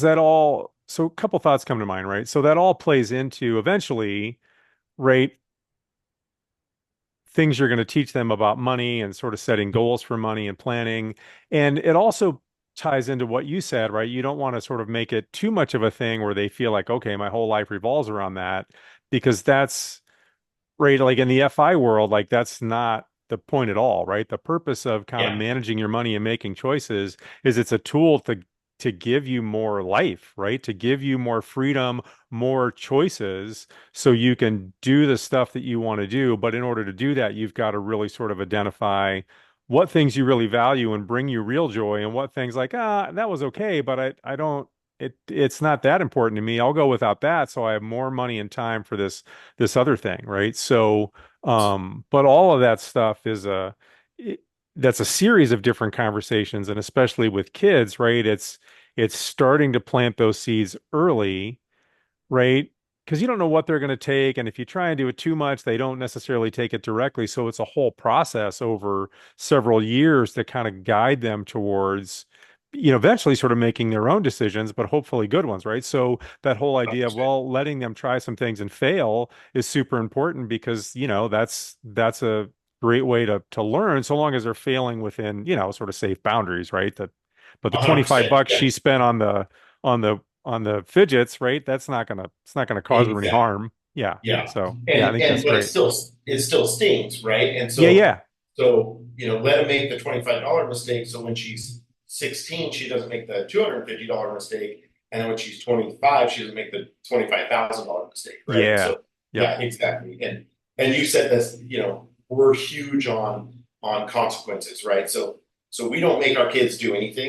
that all, so a couple thoughts come to mind, right? So that all plays into eventually, right, things you're going to teach them about money and sort of setting goals for money and planning. And it also ties into what you said, right? You don't want to sort of make it too much of a thing where they feel like, okay, my whole life revolves around that, because that's right. Like in the FI world, like that's not the point at all, right? The purpose of kind of Yeah. managing your money and making choices is it's a tool to give you more life, right? To give you more freedom, more choices, so you can do the stuff that you want to do. But in order to do that, you've got to really sort of identify what things you really value and bring you real joy, and what things like, that was okay, but I don't. It's not that important to me. I'll go without that, so I have more money and time for this other thing, right? So, but all of that stuff is it, that's a series of different conversations, and especially with kids, right? It's starting to plant those seeds early, right? Because you don't know what they're going to take, and if you try and do it too much, they don't necessarily take it directly. So it's a whole process over several years to kind of guide them towards, eventually sort of making their own decisions, but hopefully good ones, right? So that whole idea of, well, letting them try some things and fail is super important, because, that's a great way to learn, so long as they're failing within, sort of safe boundaries, right? But the 25 100%. bucks Yeah. she spent on the fidgets, right? It's not gonna cause her any Exactly. harm. Yeah. Yeah. So yeah, I think that's But great. it still stings, right? And Yeah, yeah. let them make the $25 mistake. So when she's 16, she doesn't make the $250 mistake. And then when she's 25, she doesn't make the $25,000 mistake, right? Yeah. So Yep. yeah, exactly. And you said this, we're huge on consequences, right? So we don't make our kids do anything.